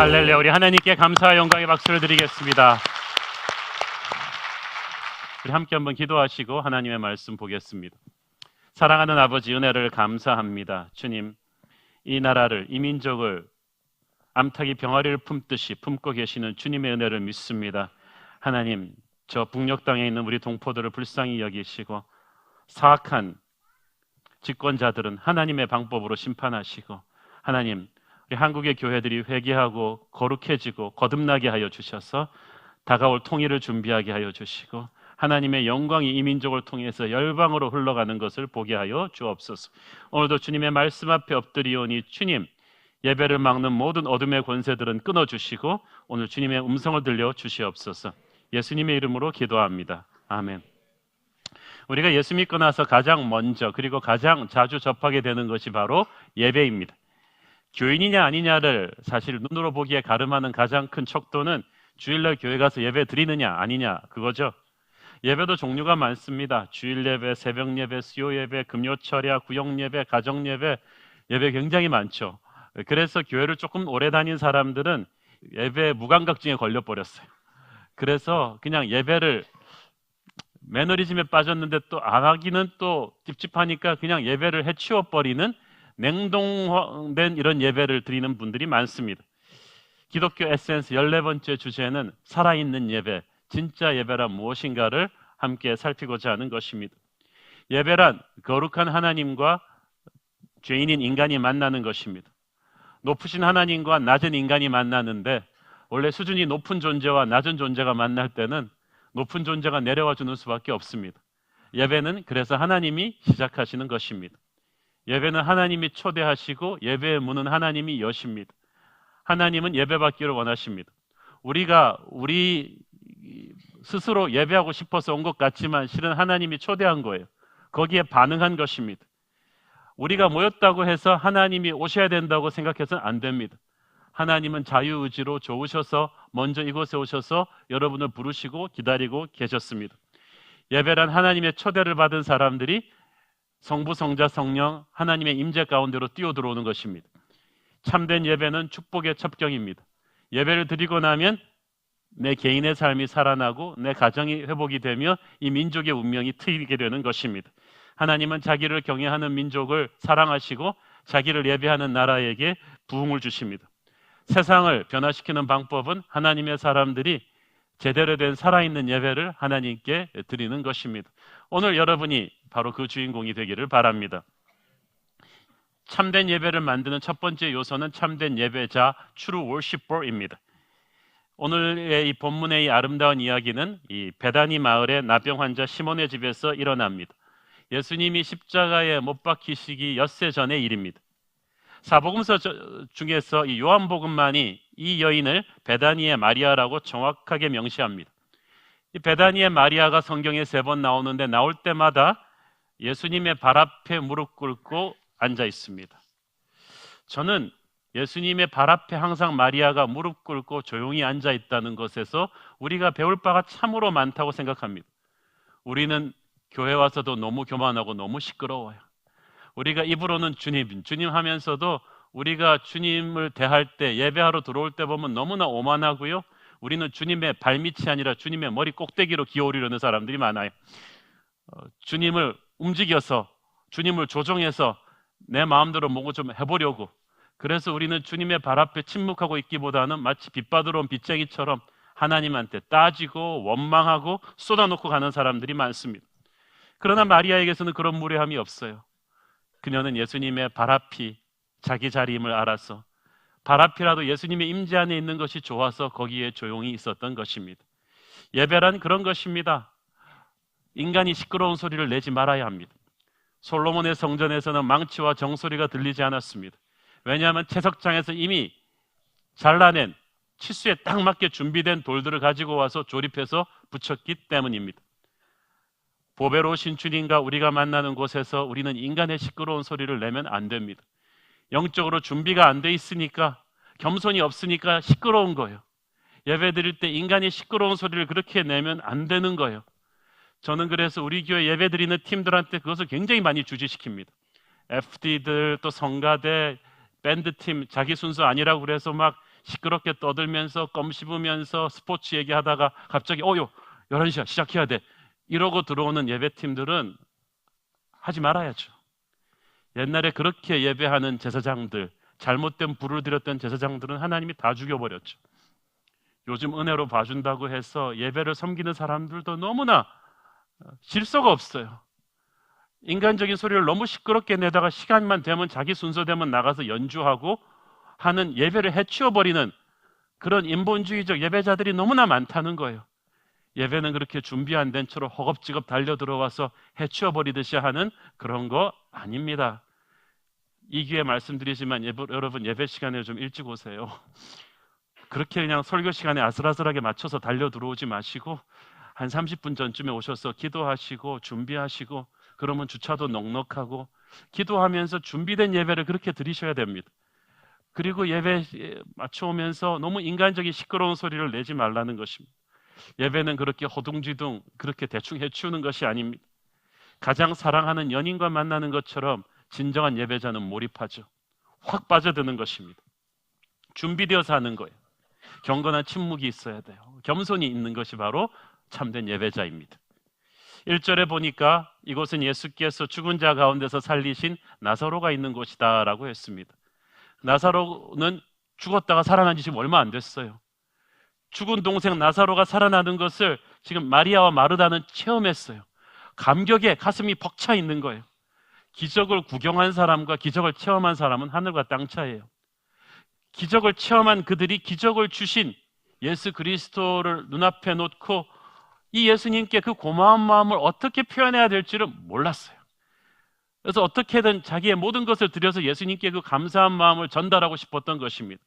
할렐루야. 우리 하나님께 감사와 영광의 박수를 드리겠습니다. 우리 함께 한번 기도하시고 하나님의 말씀 보겠습니다. 사랑하는 아버지, 은혜를 감사합니다. 주님, 이 나라를, 이 민족을 암탉이 병아리를 품듯이 품고 계시는 주님의 은혜를 믿습니다. 하나님, 저 북녘 땅에 있는 우리 동포들을 불쌍히 여기시고 사악한 집권자들은 하나님의 방법으로 심판하시고, 하나님, 우리 한국의 교회들이 회개하고 거룩해지고 거듭나게 하여 주셔서 다가올 통일을 준비하게 하여 주시고, 하나님의 영광이 이 민족을 통해서 열방으로 흘러가는 것을 보게 하여 주옵소서. 오늘도 주님의 말씀 앞에 엎드리오니 주님, 예배를 막는 모든 어둠의 권세들은 끊어주시고 오늘 주님의 음성을 들려 주시옵소서. 예수님의 이름으로 기도합니다. 아멘. 우리가 예수 믿고 나서 가장 먼저 그리고 가장 자주 접하게 되는 것이 바로 예배입니다. 교인이냐 아니냐를 사실 눈으로 보기에 가름하는 가장 큰 척도는 주일날 교회 가서 예배 드리느냐 아니냐, 그거죠. 예배도 종류가 많습니다. 주일 예배, 새벽 예배, 수요 예배, 금요 철야, 구역 예배, 가정 예배, 예배 굉장히 많죠. 그래서 교회를 조금 오래 다닌 사람들은 예배 무감각증에 걸려버렸어요. 그래서 그냥 예배를 매너리즘에 빠졌는데 또 안 하기는 또 찝찝하니까 그냥 예배를 해치워버리는 냉동된 이런 예배를 드리는 분들이 많습니다. 기독교 에센스 14번째 주제는 살아있는 예배, 진짜 예배란 무엇인가를 함께 살피고자 하는 것입니다. 예배란 거룩한 하나님과 죄인인 인간이 만나는 것입니다. 높으신 하나님과 낮은 인간이 만나는데, 원래 수준이 높은 존재와 낮은 존재가 만날 때는 높은 존재가 내려와 주는 수밖에 없습니다. 예배는 그래서 하나님이 시작하시는 것입니다. 예배는 하나님이 초대하시고 예배의 문은 하나님이 여십니다. 하나님은 예배받기를 원하십니다. 우리가 우리 스스로 예배하고 싶어서 온 것 같지만 실은 하나님이 초대한 거예요. 거기에 반응한 것입니다. 우리가 모였다고 해서 하나님이 오셔야 된다고 생각해서는 안 됩니다. 하나님은 자유의지로 좋으셔서 먼저 이곳에 오셔서 여러분을 부르시고 기다리고 계셨습니다. 예배란 하나님의 초대를 받은 사람들이 성부, 성자, 성령 하나님의 임재 가운데로 뛰어들어오는 것입니다. 참된 예배는 축복의 첩경입니다. 예배를 드리고 나면 내 개인의 삶이 살아나고 내 가정이 회복이 되며 이 민족의 운명이 트이게 되는 것입니다. 하나님은 자기를 경외하는 민족을 사랑하시고 자기를 예배하는 나라에게 부흥을 주십니다. 세상을 변화시키는 방법은 하나님의 사람들이 제대로 된 살아있는 예배를 하나님께 드리는 것입니다. 오늘 여러분이 바로 그 주인공이 되기를 바랍니다. 참된 예배를 만드는 첫 번째 요소는 참된 예배자, true worshiper입니다. 오늘의 이 본문의 이 아름다운 이야기는 이 베다니 마을의 나병 환자 시몬의 집에서 일어납니다. 예수님이 십자가에 못 박히시기 엿새 전의 일입니다. 사복음서 중에서 이 요한복음만이 이 여인을 베다니의 마리아라고 정확하게 명시합니다. 이 베다니의 마리아가 성경에 3번 나오는데 나올 때마다 예수님의 발 앞에 무릎 꿇고 앉아 있습니다. 저는 예수님의 발 앞에 항상 마리아가 무릎 꿇고 조용히 앉아 있다는 것에서 우리가 배울 바가 참으로 많다고 생각합니다. 우리는 교회 와서도 너무 교만하고 너무 시끄러워요. 우리가 입으로는 주님, 주님 하면서도 우리가 주님을 대할 때, 예배하러 들어올 때 보면 너무나 오만하고요. 우리는 주님의 발밑이 아니라 주님의 머리 꼭대기로 기어오르려는 사람들이 많아요. 주님을 움직여서, 주님을 조종해서 내 마음대로 뭔가 좀 해보려고. 그래서 우리는 주님의 발 앞에 침묵하고 있기보다는 마치 빛받으러 온 빚쟁이처럼 하나님한테 따지고 원망하고 쏟아놓고 가는 사람들이 많습니다. 그러나 마리아에게서는 그런 무례함이 없어요. 그녀는 예수님의 발 앞이 자기 자리임을 알아서 발 앞이라도 예수님의 임재 안에 있는 것이 좋아서 거기에 조용히 있었던 것입니다. 예배란 그런 것입니다. 인간이 시끄러운 소리를 내지 말아야 합니다. 솔로몬의 성전에서는 망치와 정소리가 들리지 않았습니다. 왜냐하면 채석장에서 이미 잘라낸 치수에 딱 맞게 준비된 돌들을 가지고 와서 조립해서 붙였기 때문입니다. 보배로우신 주님과 우리가 만나는 곳에서 우리는 인간의 시끄러운 소리를 내면 안 됩니다. 영적으로 준비가 안 돼 있으니까, 겸손이 없으니까 시끄러운 거예요. 예배 드릴 때 인간이 시끄러운 소리를 그렇게 내면 안 되는 거예요. 저는 그래서 우리 교회 예배 드리는 팀들한테 그것을 굉장히 많이 주지시킵니다. FD들, 또 성가대, 밴드팀 자기 순서 아니라고 그래서 막 시끄럽게 떠들면서 껌 씹으면서 스포츠 얘기하다가 갑자기 11시야 시작해야 돼 이러고 들어오는 예배팀들은 하지 말아야죠. 옛날에 그렇게 예배하는 제사장들, 잘못된 불을 들였던 제사장들은 하나님이 다 죽여버렸죠. 요즘 은혜로 봐준다고 해서 예배를 섬기는 사람들도 너무나 질서가 없어요. 인간적인 소리를 너무 시끄럽게 내다가 시간만 되면 자기 순서 되면 나가서 연주하고 하는 예배를 해치워버리는 그런 인본주의적 예배자들이 너무나 많다는 거예요. 예배는 그렇게 준비 안 된 채로 허겁지겁 달려 들어와서 해치워버리듯이 하는 그런 거 아닙니다. 이 기회에 말씀드리지만 여러분 예배 시간에 좀 일찍 오세요. 그렇게 그냥 설교 시간에 아슬아슬하게 맞춰서 달려 들어오지 마시고 한 30분 전쯤에 오셔서 기도하시고 준비하시고 그러면 주차도 넉넉하고 기도하면서 준비된 예배를 그렇게 드리셔야 됩니다. 그리고 예배 맞춰오면서 너무 인간적인 시끄러운 소리를 내지 말라는 것입니다. 예배는 그렇게 허둥지둥 그렇게 대충 해치우는 것이 아닙니다. 가장 사랑하는 연인과 만나는 것처럼 진정한 예배자는 몰입하죠. 확 빠져드는 것입니다. 준비되어서 하는 거예요. 경건한 침묵이 있어야 돼요. 겸손이 있는 것이 바로 참된 예배자입니다. 1절에 보니까 이곳은 예수께서 죽은 자 가운데서 살리신 나사로가 있는 곳이다 라고 했습니다. 나사로는 죽었다가 살아난 지 지금 얼마 안 됐어요. 죽은 동생 나사로가 살아나는 것을 지금 마리아와 마르다는 체험했어요. 감격에 가슴이 벅차 있는 거예요. 기적을 구경한 사람과 기적을 체험한 사람은 하늘과 땅 차이예요. 기적을 체험한 그들이 기적을 주신 예수 그리스도를 눈앞에 놓고 이 예수님께 그 고마운 마음을 어떻게 표현해야 될지를 몰랐어요. 그래서 어떻게든 자기의 모든 것을 들여서 예수님께 그 감사한 마음을 전달하고 싶었던 것입니다.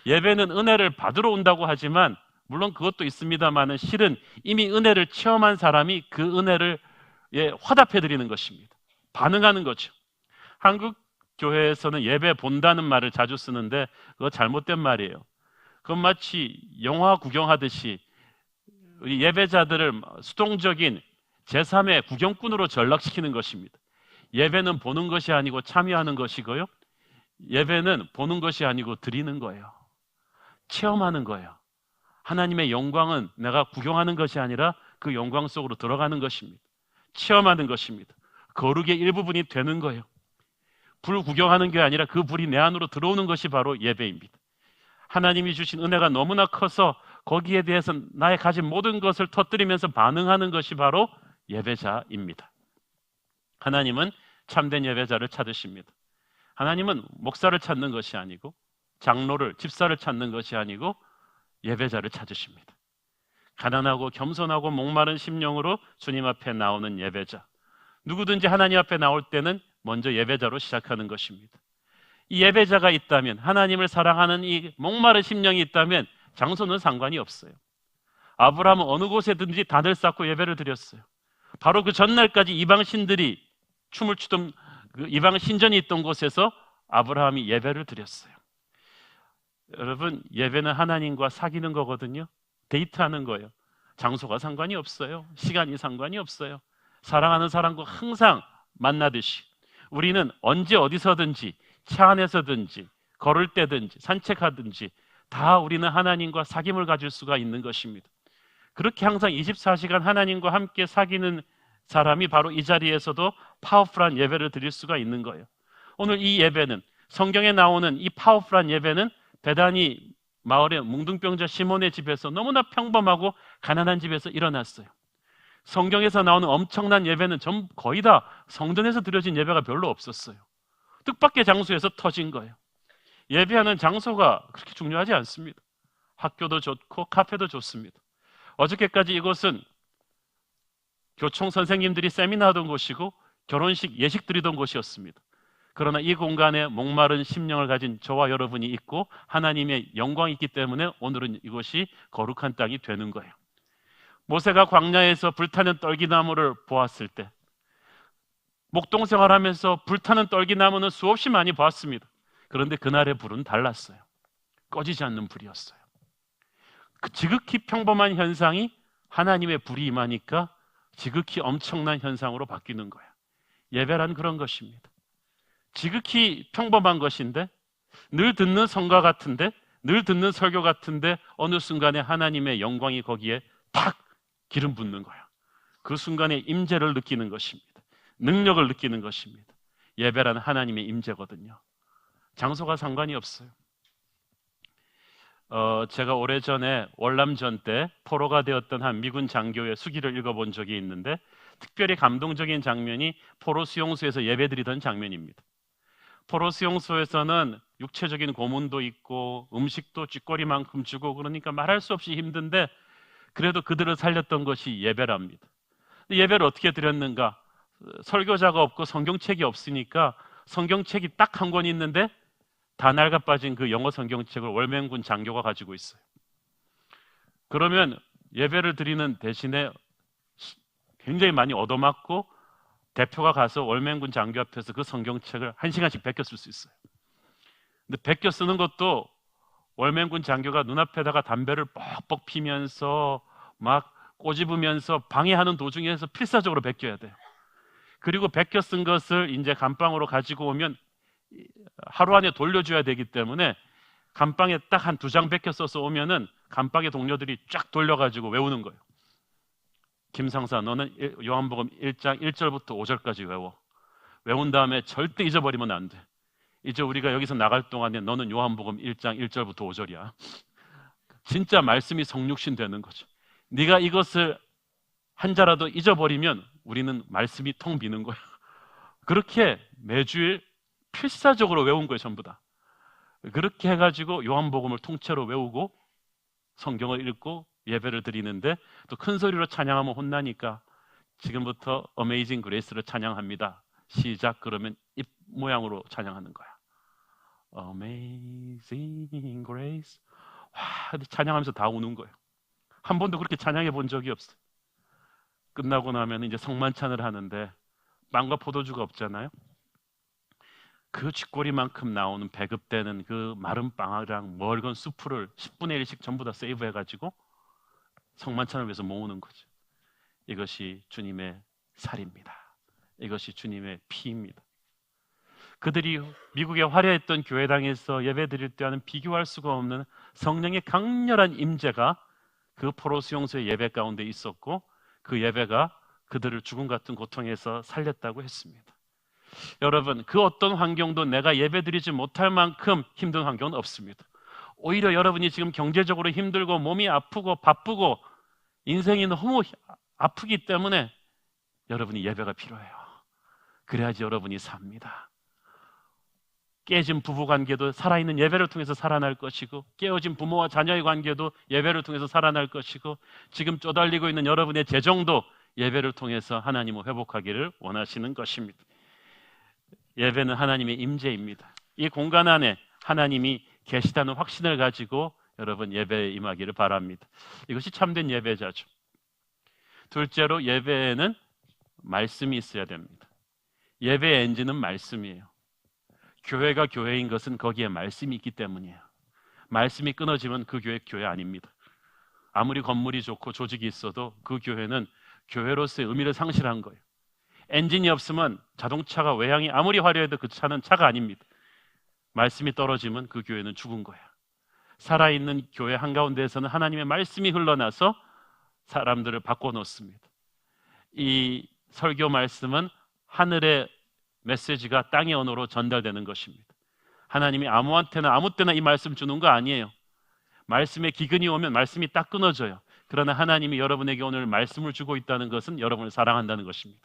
예배는 은혜를 받으러 온다고 하지만 물론 그것도 있습니다만 실은 이미 은혜를 체험한 사람이 그 은혜를 화답해 드리는 것입니다. 반응하는 거죠. 한국 교회에서는 예배 본다는 말을 자주 쓰는데 그거 잘못된 말이에요. 그건 마치 영화 구경하듯이 우리 예배자들을 수동적인 제3의 구경꾼으로 전락시키는 것입니다. 예배는 보는 것이 아니고 참여하는 것이고요. 예배는 보는 것이 아니고 드리는 거예요. 체험하는 거예요. 하나님의 영광은 내가 구경하는 것이 아니라 그 영광 속으로 들어가는 것입니다. 체험하는 것입니다. 거룩의 일부분이 되는 거예요. 불 구경하는 게 아니라 그 불이 내 안으로 들어오는 것이 바로 예배입니다. 하나님이 주신 은혜가 너무나 커서 거기에 대해서 나의 가진 모든 것을 터뜨리면서 반응하는 것이 바로 예배자입니다. 하나님은 참된 예배자를 찾으십니다. 하나님은 목사를 찾는 것이 아니고 장로를, 집사를 찾는 것이 아니고 예배자를 찾으십니다. 가난하고 겸손하고 목마른 심령으로 주님 앞에 나오는 예배자. 누구든지 하나님 앞에 나올 때는 먼저 예배자로 시작하는 것입니다. 이 예배자가 있다면, 하나님을 사랑하는 이 목마른 심령이 있다면 장소는 상관이 없어요. 아브라함은 어느 곳에든지 단을 쌓고 예배를 드렸어요. 바로 그 전날까지 이방신들이 춤을 추던 그 이방 신전이 있던 곳에서 아브라함이 예배를 드렸어요. 여러분, 예배는 하나님과 사귀는 거거든요. 데이트하는 거예요. 장소가 상관이 없어요. 시간이 상관이 없어요. 사랑하는 사람과 항상 만나듯이 우리는 언제 어디서든지 차 안에서든지 걸을 때든지 산책하든지 다 우리는 하나님과 사귐을 가질 수가 있는 것입니다. 그렇게 항상 24시간 하나님과 함께 사귀는 사람이 바로 이 자리에서도 파워풀한 예배를 드릴 수가 있는 거예요. 오늘 이 예배는, 성경에 나오는 이 파워풀한 예배는 베다니 마을의 뭉둥병자 시몬의 집에서 너무나 평범하고 가난한 집에서 일어났어요. 성경에서 나오는 엄청난 예배는 거의 다 성전에서 드려진 예배가 별로 없었어요. 뜻밖의 장소에서 터진 거예요. 예배하는 장소가 그렇게 중요하지 않습니다. 학교도 좋고 카페도 좋습니다. 어저께까지 이곳은 교총 선생님들이 세미나 하던 곳이고 결혼식 예식 드리던 곳이었습니다. 그러나 이 공간에 목마른 심령을 가진 저와 여러분이 있고 하나님의 영광이 있기 때문에 오늘은 이곳이 거룩한 땅이 되는 거예요. 모세가 광야에서 불타는 떨기나무를 보았을 때, 목동 생활하면서 불타는 떨기나무는 수없이 많이 보았습니다. 그런데 그날의 불은 달랐어요. 꺼지지 않는 불이었어요. 그 지극히 평범한 현상이 하나님의 불이 임하니까 지극히 엄청난 현상으로 바뀌는 거예요. 예배란 그런 것입니다. 지극히 평범한 것인데 늘 듣는 성과 같은데 늘 듣는 설교 같은데 어느 순간에 하나님의 영광이 거기에 탁 기름 붓는 거야. 그 순간에 임재를 느끼는 것입니다. 능력을 느끼는 것입니다. 예배라는 하나님의 임재거든요. 장소가 상관이 없어요. 제가 오래전에 월남전 때 포로가 되었던 한 미군 장교의 수기를 읽어본 적이 있는데 특별히 감동적인 장면이 포로 수용소에서 예배드리던 장면입니다. 포로 수용소에서는 육체적인 고문도 있고 음식도 쥐꼬리만큼 주고 그러니까 말할 수 없이 힘든데 그래도 그들을 살렸던 것이 예배랍니다. 예배를 어떻게 드렸는가? 설교자가 없고 성경책이 없으니까 성경책이 딱 한 권 있는데 다 낡아 빠진 그 영어 성경책을 월맹군 장교가 가지고 있어요. 그러면 예배를 드리는 대신에 굉장히 많이 얻어맞고 대표가 가서 월맹군 장교 앞에서 그 성경책을 1시간씩 베껴 쓸 수 있어요. 근데 베껴 쓰는 것도 월맹군 장교가 눈앞에다가 담배를 뻑뻑 피면서 막 꼬집으면서 방해하는 도중에서 필사적으로 베껴야 돼요. 그리고 베껴 쓴 것을 이제 감방으로 가지고 오면 하루 안에 돌려줘야 되기 때문에 감방에 딱 한 2장 베껴 써서 오면은 감방의 동료들이 쫙 돌려가지고 외우는 거예요. 김상사, 너는 요한복음 1장 1절부터 5절까지 외워. 외운 다음에 절대 잊어버리면 안 돼. 이제 우리가 여기서 나갈 동안에 너는 요한복음 1장 1절부터 5절이야. 진짜 말씀이 성육신 되는 거죠. 네가 이것을 한 자라도 잊어버리면 우리는 말씀이 텅 비는 거야. 그렇게 매주일 필사적으로 외운 거예요, 전부 다. 그렇게 해가지고 요한복음을 통째로 외우고 성경을 읽고 예배를 드리는데 또 큰 소리로 찬양하면 혼나니까 지금부터 어메이징 그레이스를 찬양합니다. 시작. 그러면 입 모양으로 찬양하는 거야. Amazing Grace. 와, 찬양하면서 다 우는 거예요. 한 번도 그렇게 찬양해 본 적이 없어요. 끝나고 나면 이제 성만찬을 하는데 빵과 포도주가 없잖아요. 그 쥐꼬리만큼 나오는 배급되는 그 마른 빵이랑 멀건 수프를 10분의 1씩 전부 다 세이브해가지고 성만찬을 위해서 모으는 거죠. 이것이 주님의 살입니다. 이것이 주님의 피입니다. 그들이 미국의 화려했던 교회당에서 예배드릴 때와는 비교할 수가 없는 성령의 강렬한 임재가 그 포로 수용소의 예배 가운데 있었고 그 예배가 그들을 죽음 같은 고통에서 살렸다고 했습니다. 여러분, 그 어떤 환경도 내가 예배드리지 못할 만큼 힘든 환경은 없습니다. 오히려 여러분이 지금 경제적으로 힘들고 몸이 아프고 바쁘고 인생이 너무 아프기 때문에 여러분이 예배가 필요해요. 그래야지 여러분이 삽니다. 깨진 부부관계도 살아있는 예배를 통해서 살아날 것이고 깨어진 부모와 자녀의 관계도 예배를 통해서 살아날 것이고 지금 쪼달리고 있는 여러분의 재정도 예배를 통해서 하나님을 회복하기를 원하시는 것입니다. 예배는 하나님의 임재입니다. 이 공간 안에 하나님이 계시다는 확신을 가지고 여러분 예배에 임하기를 바랍니다. 이것이 참된 예배자죠. 둘째로 예배에는 말씀이 있어야 됩니다. 예배의 엔진은 말씀이에요. 교회가 교회인 것은 거기에 말씀이 있기 때문이에요. 말씀이 끊어지면 그 교회 아닙니다. 아무리 건물이 좋고 조직이 있어도 그 교회는 교회로서의 의미를 상실한 거예요. 엔진이 없으면 자동차가 외향이 아무리 화려해도 그 차는 차가 아닙니다. 말씀이 떨어지면 그 교회는 죽은 거예요. 살아있는 교회 한가운데에서는 하나님의 말씀이 흘러나서 사람들을 바꿔놓습니다. 이 설교 말씀은 하늘의 메시지가 땅의 언어로 전달되는 것입니다. 하나님이 아무한테나 아무 때나 이 말씀 주는 거 아니에요. 말씀에 기근이 오면 말씀이 딱 끊어져요. 그러나 하나님이 여러분에게 오늘 말씀을 주고 있다는 것은 여러분을 사랑한다는 것입니다.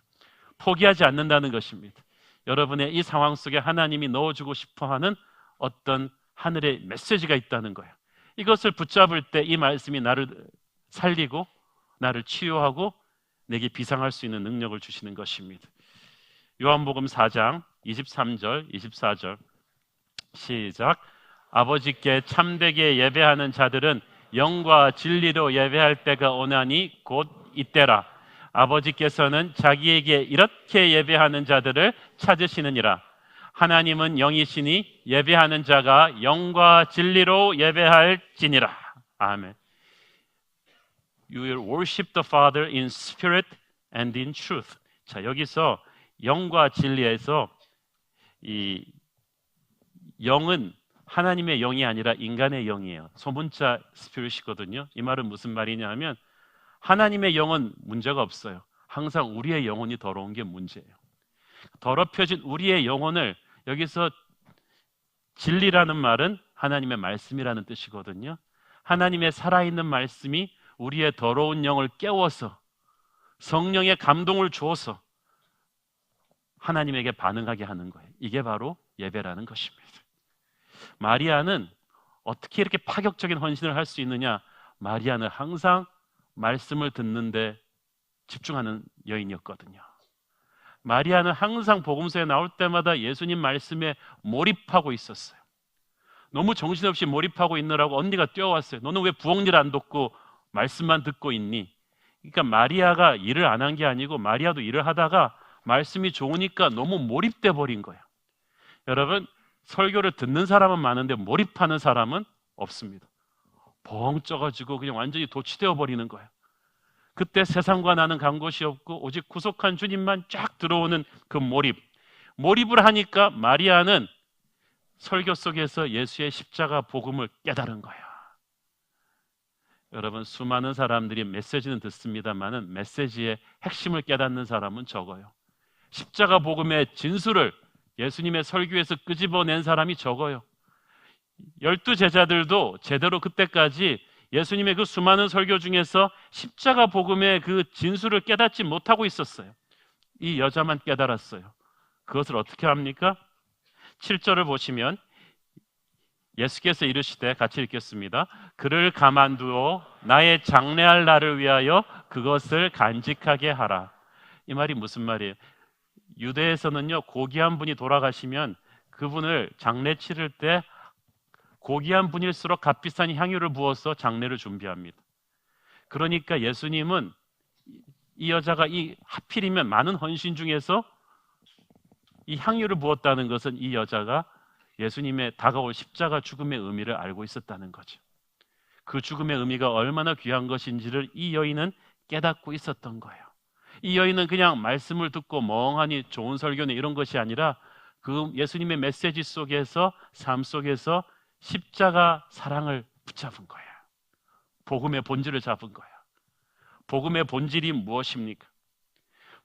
포기하지 않는다는 것입니다. 여러분의 이 상황 속에 하나님이 넣어주고 싶어하는 어떤 하늘의 메시지가 있다는 거예요. 이것을 붙잡을 때 이 말씀이 나를 살리고 나를 치유하고 내게 비상할 수 있는 능력을 주시는 것입니다. 요한복음 4장 23절 24절 시작. 아버지께 참되게 예배하는 자들은 영과 진리로 예배할 때가 오나니 곧 이때라. 아버지께서는 자기에게 이렇게 예배하는 자들을 찾으시느니라. 하나님은 영이시니 예배하는 자가 영과 진리로 예배할지니라. 아멘. You will worship the Father in spirit and in truth. 자, 여기서 영과 진리에서 이 영은 하나님의 영이 아니라 인간의 영이에요. 소문자 스피릿이거든요. 이 말은 무슨 말이냐 하면 하나님의 영은 문제가 없어요. 항상 우리의 영혼이 더러운 게 문제예요. 더럽혀진 우리의 영혼을, 여기서 진리라는 말은 하나님의 말씀이라는 뜻이거든요. 하나님의 살아있는 말씀이 우리의 더러운 영을 깨워서 성령의 감동을 주어서 하나님에게 반응하게 하는 거예요. 이게 바로 예배라는 것입니다. 마리아는 어떻게 이렇게 파격적인 헌신을 할 수 있느냐? 마리아는 항상 말씀을 듣는데 집중하는 여인이었거든요. 마리아는 항상 복음서에 나올 때마다 예수님 말씀에 몰입하고 있었어요. 너무 정신없이 몰입하고 있느라고 언니가 뛰어왔어요. 너는 왜 부엌일 안 돕고 말씀만 듣고 있니? 그러니까 마리아가 일을 안 한 게 아니고 마리아도 일을 하다가 말씀이 좋으니까 너무 몰입돼 버린 거예요. 여러분, 설교를 듣는 사람은 많은데 몰입하는 사람은 없습니다. 벙 쪄가지고 그냥 완전히 도취되어 버리는 거예요. 그때 세상과 나는 간 곳이 없고 오직 구속한 주님만 쫙 들어오는 그 몰입을 하니까 마리아는 설교 속에서 예수의 십자가 복음을 깨달은 거예요. 여러분, 수많은 사람들이 메시지는 듣습니다만은 메시지의 핵심을 깨닫는 사람은 적어요. 십자가 복음의 진수를 예수님의 설교에서 끄집어낸 사람이 적어요. 12제자들도 제대로 그때까지 예수님의 그 수많은 설교 중에서 십자가 복음의 그 진수를 깨닫지 못하고 있었어요. 이 여자만 깨달았어요. 그것을 어떻게 합니까? 7절을 보시면 예수께서 이르시되, 같이 읽겠습니다. 그를 가만두어 나의 장래할 날을 위하여 그것을 간직하게 하라. 이 말이 무슨 말이에요? 유대에서는요, 고귀한 분이 돌아가시면 그분을 장례 치를 때 고귀한 분일수록 값비싼 향유를 부어서 장례를 준비합니다. 그러니까 예수님은 이 여자가 하필이면 많은 헌신 중에서 이 향유를 부었다는 것은 이 여자가 예수님의 다가올 십자가 죽음의 의미를 알고 있었다는 거죠. 그 죽음의 의미가 얼마나 귀한 것인지를 이 여인은 깨닫고 있었던 거예요. 이 여인은 그냥 말씀을 듣고 멍하니 좋은 설교는 이런 것이 아니라 그 예수님의 메시지 속에서, 삶 속에서 십자가 사랑을 붙잡은 거예요. 복음의 본질을 잡은 거예요. 복음의 본질이 무엇입니까?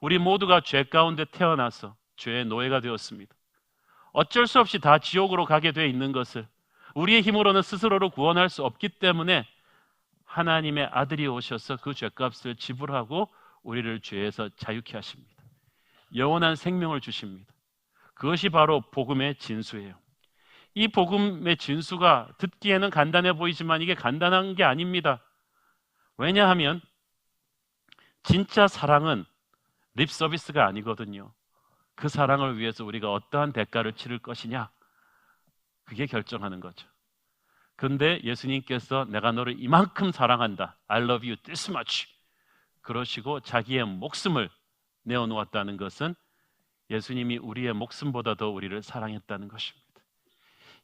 우리 모두가 죄 가운데 태어나서 죄의 노예가 되었습니다. 어쩔 수 없이 다 지옥으로 가게 돼 있는 것을 우리의 힘으로는 스스로를 구원할 수 없기 때문에 하나님의 아들이 오셔서 그 죄값을 지불하고 우리를 죄에서 자유케 하십니다. 영원한 생명을 주십니다. 그것이 바로 복음의 진수예요. 이 복음의 진수가 듣기에는 간단해 보이지만 이게 간단한 게 아닙니다. 왜냐하면 진짜 사랑은 립 서비스가 아니거든요. 그 사랑을 위해서 우리가 어떠한 대가를 치를 것이냐, 그게 결정하는 거죠. 근데 예수님께서 내가 너를 이만큼 사랑한다, I love you this much, 그러시고 자기의 목숨을 내어놓았다는 것은 예수님이 우리의 목숨보다 더 우리를 사랑했다는 것입니다.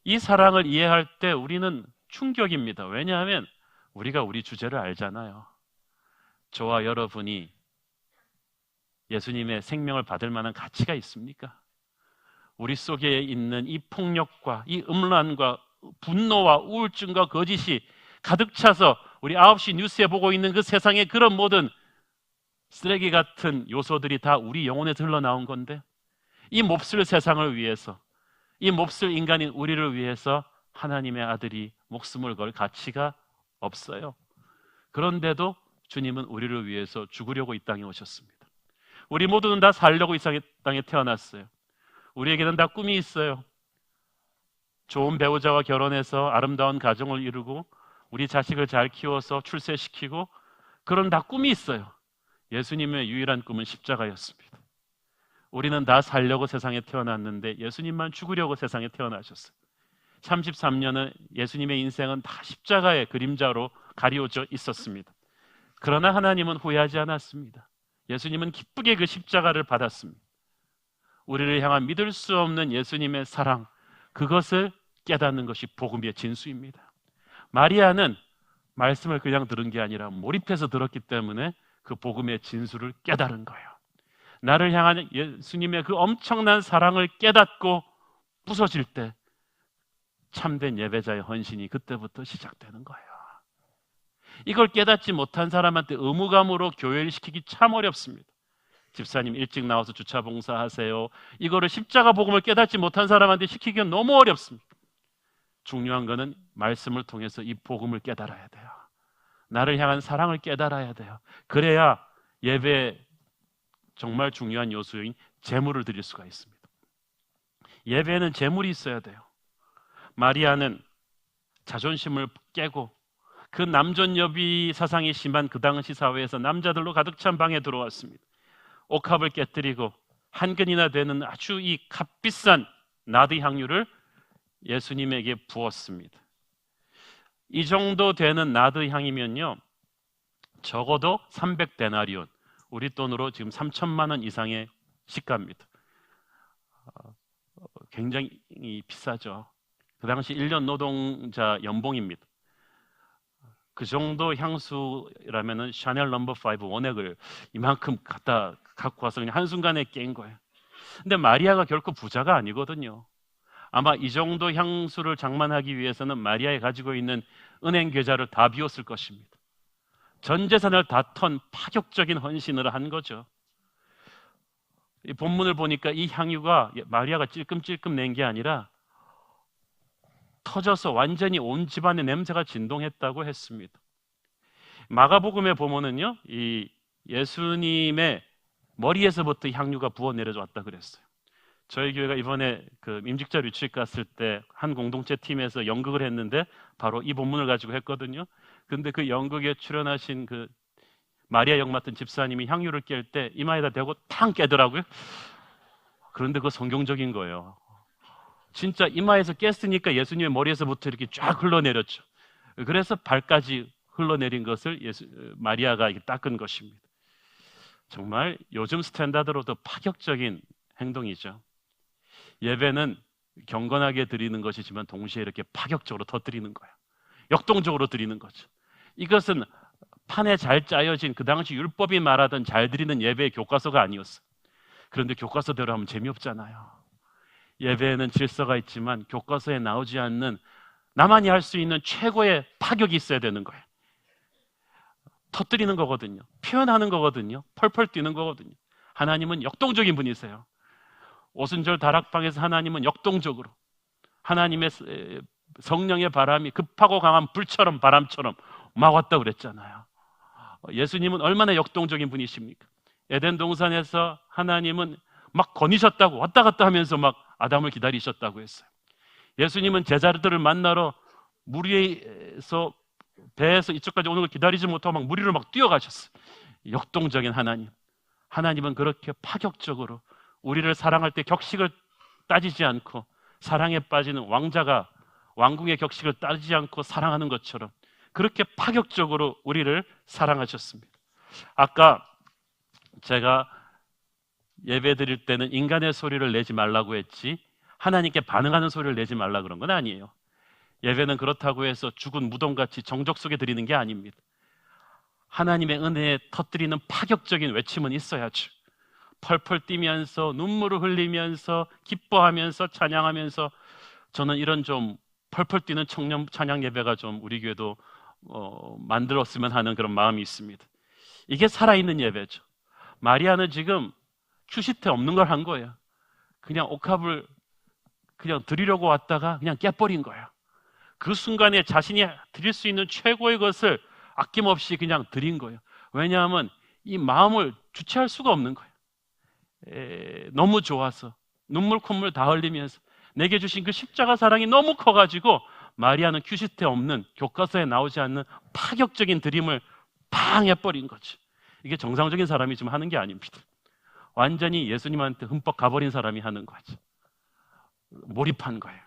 이 사랑을 이해할 때 우리는 충격입니다. 왜냐하면 우리가 우리 주제를 알잖아요. 저와 여러분이 예수님의 생명을 받을 만한 가치가 있습니까? 우리 속에 있는 이 폭력과 이 음란과 분노와 우울증과 거짓이 가득 차서 우리 9시 뉴스에 보고 있는 그 세상의 그런 모든 쓰레기 같은 요소들이 다 우리 영혼에서 흘러나온 건데, 이 몹쓸 세상을 위해서, 이 몹쓸 인간인 우리를 위해서 하나님의 아들이 목숨을 걸 가치가 없어요. 그런데도 주님은 우리를 위해서 죽으려고 이 땅에 오셨습니다. 우리 모두는 다 살려고 이 땅에 태어났어요. 우리에게는 다 꿈이 있어요. 좋은 배우자와 결혼해서 아름다운 가정을 이루고 우리 자식을 잘 키워서 출세시키고, 그런 다 꿈이 있어요. 예수님의 유일한 꿈은 십자가였습니다. 우리는 다 살려고 세상에 태어났는데 예수님만 죽으려고 세상에 태어나셨어요. 33년은 예수님의 인생은 다 십자가의 그림자로 가리워져 있었습니다. 그러나 하나님은 후회하지 않았습니다. 예수님은 기쁘게 그 십자가를 받았습니다. 우리를 향한 믿을 수 없는 예수님의 사랑, 그것을 깨닫는 것이 복음의 진수입니다. 마리아는 말씀을 그냥 들은 게 아니라 몰입해서 들었기 때문에 그 복음의 진수를 깨달은 거예요. 나를 향한 예수님의 그 엄청난 사랑을 깨닫고 부서질 때 참된 예배자의 헌신이 그때부터 시작되는 거예요. 이걸 깨닫지 못한 사람한테 의무감으로 교회를 시키기 참 어렵습니다. 집사님 일찍 나와서 주차 봉사하세요. 이거를 십자가 복음을 깨닫지 못한 사람한테 시키기는 너무 어렵습니다. 중요한 거는 말씀을 통해서 이 복음을 깨달아야 돼요. 나를 향한 사랑을 깨달아야 돼요. 그래야 예배의 정말 중요한 요소인 제물을 드릴 수가 있습니다. 예배에는 제물이 있어야 돼요. 마리아는 자존심을 깨고 그 남존여비 사상이 심한 그 당시 사회에서 남자들로 가득 찬 방에 들어왔습니다. 옥합을 깨뜨리고 한 근이나 되는 아주 이 값비싼 나드 향유를 예수님에게 부었습니다. 이 정도 되는 나드 향이면요, 적어도 300데나리온, 우리 돈으로 지금 3천만 원 이상의 시가입니다. 굉장히 비싸죠. 그 당시 1년 노동자 연봉입니다. 그 정도 향수라면은 샤넬 넘버 5 원액을 이만큼 갖고 와서 그냥 한순간에 깬 거예요. 근데 마리아가 결코 부자가 아니거든요. 아마 이 정도 향수를 장만하기 위해서는 마리아가 가지고 있는 은행 계좌를 다 비웠을 것입니다. 전 재산을 다 턴 파격적인 헌신을 한 거죠. 이 본문을 보니까 이 향유가 마리아가 찔끔찔끔 낸 게 아니라 터져서 완전히 온 집안의 냄새가 진동했다고 했습니다. 마가복음에 보면은요, 이 예수님의 머리에서부터 향유가 부어 내려져 왔다 그랬어요. 저희 교회가 이번에 그 임직자 리트릿 갔을 때 한 공동체 팀에서 연극을 했는데 바로 이 본문을 가지고 했거든요. 근데 그 연극에 출연하신 그 마리아 역 맡은 집사님이 향유를 깰 때 이마에다 대고 탕 깨더라고요. 그런데 그거 성경적인 거예요. 진짜 이마에서 깼으니까 예수님의 머리에서부터 이렇게 쫙 흘러내렸죠. 그래서 발까지 흘러내린 것을 마리아가 닦은 것입니다. 정말 요즘 스탠다드로도 파격적인 행동이죠. 예배는 경건하게 드리는 것이지만 동시에 이렇게 파격적으로 터뜨리는 거예요. 역동적으로 드리는 거죠. 이것은 판에 잘 짜여진 그 당시 율법이 말하던 잘 드리는 예배의 교과서가 아니었어요. 그런데 교과서대로 하면 재미없잖아요. 예배에는 질서가 있지만 교과서에 나오지 않는 나만이 할 수 있는 최고의 파격이 있어야 되는 거예요. 터뜨리는 거거든요. 표현하는 거거든요. 펄펄 뛰는 거거든요. 하나님은 역동적인 분이세요. 오순절 다락방에서 하나님은 역동적으로 하나님의 성령의 바람이 급하고 강한 불처럼 바람처럼 막 왔다 그랬잖아요. 예수님은 얼마나 역동적인 분이십니까? 에덴 동산에서 하나님은 막 거니셨다고 왔다 갔다 하면서 막 아담을 기다리셨다고 했어요. 예수님은 제자들을 만나러 물 위에서 배에서 이쪽까지 오는 걸 기다리지 못하고 막 물 위로 막 뛰어가셨어요. 역동적인 하나님. 하나님은 그렇게 파격적으로 우리를 사랑할 때 격식을 따지지 않고 사랑에 빠지는 왕자가 왕궁의 격식을 따지지 않고 사랑하는 것처럼 그렇게 파격적으로 우리를 사랑하셨습니다. 아까 제가 예배 드릴 때는 인간의 소리를 내지 말라고 했지 하나님께 반응하는 소리를 내지 말라 그런 건 아니에요. 예배는 그렇다고 해서 죽은 무덤같이 정적 속에 드리는 게 아닙니다. 하나님의 은혜에 터뜨리는 파격적인 외침은 있어야죠. 펄펄 뛰면서 눈물을 흘리면서 기뻐하면서 찬양하면서 저는 이런 좀 펄펄 뛰는 청년 찬양 예배가 좀 우리 교회도 만들었으면 하는 그런 마음이 있습니다. 이게 살아있는 예배죠. 마리아는 지금 큐시트 없는 걸 한 거예요. 그냥 옥합을 그냥 드리려고 왔다가 그냥 깨버린 거예요. 그 순간에 자신이 드릴 수 있는 최고의 것을 아낌없이 그냥 드린 거예요. 왜냐하면 이 마음을 주체할 수가 없는 거예요. 너무 좋아서 눈물 콧물 다 흘리면서 내게 주신 그 십자가 사랑이 너무 커가지고 마리아는 큐시트에 없는 교과서에 나오지 않는 파격적인 드림을 팡 해버린 거죠. 이게 정상적인 사람이 지금 하는 게 아닙니다. 완전히 예수님한테 흠뻑 가버린 사람이 하는 거죠. 몰입한 거예요.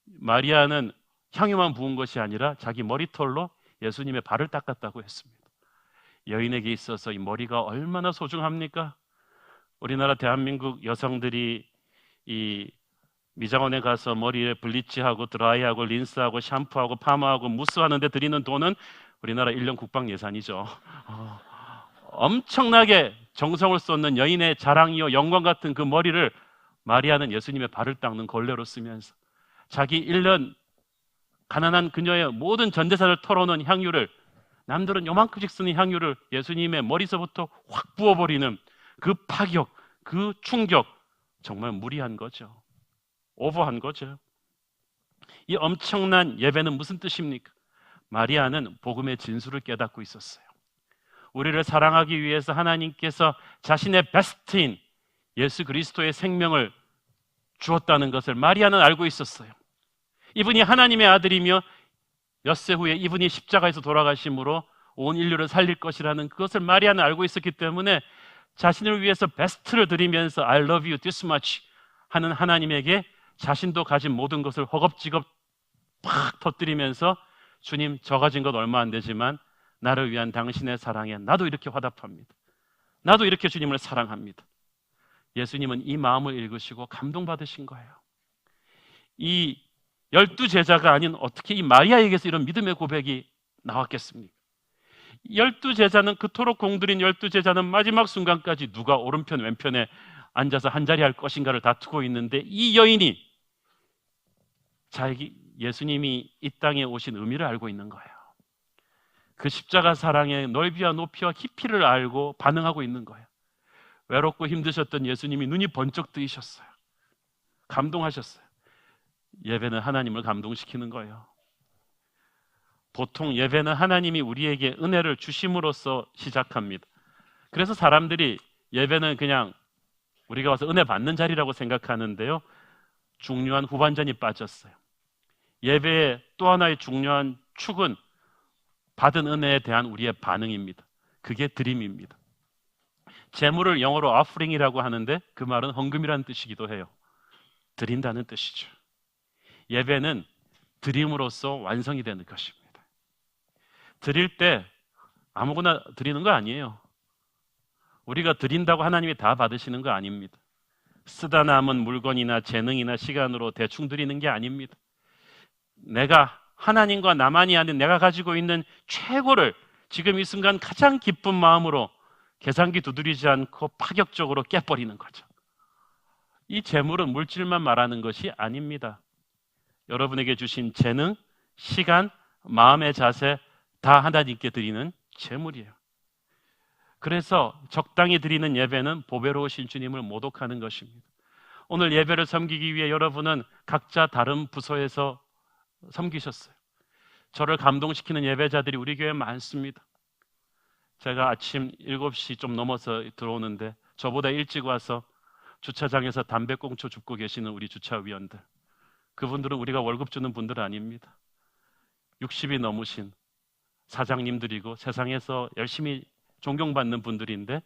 마리아는 향유만 부은 것이 아니라 자기 머리털로 예수님의 발을 닦았다고 했습니다. 여인에게 있어서 이 머리가 얼마나 소중합니까? 우리나라 대한민국 여성들이 이 미장원에 가서 머리에 블리치하고 드라이하고 린스하고 샴푸하고 파마하고 무스하는데 드리는 돈은 우리나라 1년 국방 예산이죠. 엄청나게 정성을 쏟는 여인의 자랑이요 영광 같은 그 머리를 마리아는 예수님의 발을 닦는 걸레로 쓰면서 자기 1년 가난한 그녀의 모든 전재산을 털어놓은 향유를, 남들은 요만큼씩 쓰는 향유를 예수님의 머리서부터 확 부어버리는 그 파격, 그 충격, 정말 무리한 거죠. 오버한 거죠. 이 엄청난 예배는 무슨 뜻입니까? 마리아는 복음의 진수를 깨닫고 있었어요. 우리를 사랑하기 위해서 하나님께서 자신의 베스트인 예수 그리스도의 생명을 주었다는 것을 마리아는 알고 있었어요. 이분이 하나님의 아들이며 엿새 후에 이분이 십자가에서 돌아가심으로 온 인류를 살릴 것이라는 그것을 마리아는 알고 있었기 때문에 자신을 위해서 베스트를 드리면서 I love you this much 하는 하나님에게 자신도 가진 모든 것을 허겁지겁 팍 터뜨리면서 주님, 저 가진 것 얼마 안 되지만 나를 위한 당신의 사랑에 나도 이렇게 화답합니다. 나도 이렇게 주님을 사랑합니다. 예수님은 이 마음을 읽으시고 감동받으신 거예요. 이 12제자가 아닌 어떻게 이 마리아에게서 이런 믿음의 고백이 나왔겠습니까? 12제자는 그토록 공들인 12제자는 마지막 순간까지 누가 오른편 왼편에 앉아서 한자리 할 것인가를 다투고 있는데 이 여인이 자기 예수님이 이 땅에 오신 의미를 알고 있는 거예요. 그 십자가 사랑의 넓이와 높이와 깊이를 알고 반응하고 있는 거예요. 외롭고 힘드셨던 예수님이 눈이 번쩍 뜨이셨어요. 감동하셨어요. 예배는 하나님을 감동시키는 거예요. 보통 예배는 하나님이 우리에게 은혜를 주심으로써 시작합니다. 그래서 사람들이 예배는 그냥 우리가 와서 은혜 받는 자리라고 생각하는데요, 중요한 후반전이 빠졌어요. 예배의 또 하나의 중요한 축은 받은 은혜에 대한 우리의 반응입니다. 그게 드림입니다. 재물을 영어로 offering이라고 하는데 그 말은 헌금이라는 뜻이기도 해요. 드린다는 뜻이죠. 예배는 드림으로써 완성이 되는 것입니다. 드릴 때 아무거나 드리는 거 아니에요. 우리가 드린다고 하나님이 다 받으시는 거 아닙니다. 쓰다 남은 물건이나 재능이나 시간으로 대충 드리는 게 아닙니다. 내가 하나님과 나만이 아닌 내가 가지고 있는 최고를 지금 이 순간 가장 기쁜 마음으로 계산기 두드리지 않고 파격적으로 깨버리는 거죠. 이 재물은 물질만 말하는 것이 아닙니다. 여러분에게 주신 재능, 시간, 마음의 자세 다 하나님께 드리는 재물이에요. 그래서 적당히 드리는 예배는 보배로우신 주님을 모독하는 것입니다. 오늘 예배를 섬기기 위해 여러분은 각자 다른 부서에서 섬기셨어요. 저를 감동시키는 예배자들이 우리 교회에 많습니다. 제가 아침 7시 좀 넘어서 들어오는데 저보다 일찍 와서 주차장에서 담배꽁초 줍고 계시는 우리 주차위원들, 그분들은 우리가 월급 주는 분들 아닙니다. 60이 넘으신 사장님들이고 세상에서 열심히 존경받는 분들인데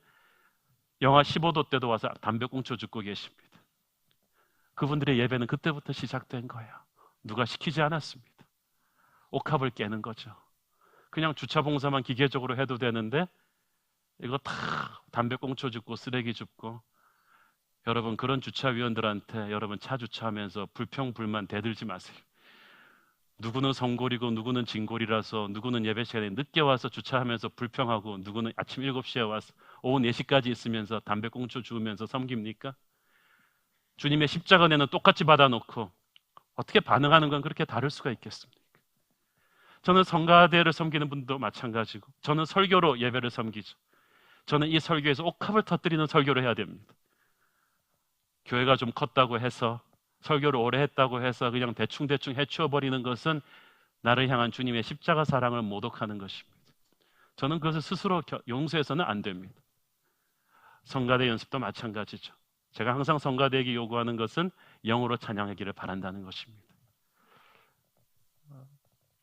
영하 15도 때도 와서 담배꽁초 줍고 계십니다. 그분들의 예배는 그때부터 시작된 거예요. 누가 시키지 않았습니다. 옥합을 깨는 거죠. 그냥 주차 봉사만 기계적으로 해도 되는데 이거 다 담배꽁초 줍고 쓰레기 줍고. 여러분, 그런 주차위원들한테 여러분 차 주차하면서 불평불만 대들지 마세요. 누구는 성골이고 누구는 진골이라서 누구는 예배 시간에 늦게 와서 주차하면서 불평하고 누구는 아침 7시에 와서 오후 4시까지 있으면서 담배꽁초 주우면서 섬깁니까? 주님의 십자가에는 똑같이 받아놓고 어떻게 반응하는 건 그렇게 다를 수가 있겠습니까? 저는 성가대를 섬기는 분도 마찬가지고 저는 설교로 예배를 섬기죠. 저는 이 설교에서 옥합을 터뜨리는 설교를 해야 됩니다. 교회가 좀 컸다고 해서 설교를 오래 했다고 해서 그냥 대충대충 해치워버리는 것은 나를 향한 주님의 십자가 사랑을 모독하는 것입니다. 저는 그것을 스스로 용서해서는 안 됩니다. 성가대 연습도 마찬가지죠. 제가 항상 성가대에게 요구하는 것은 영으로 찬양하기를 바란다는 것입니다.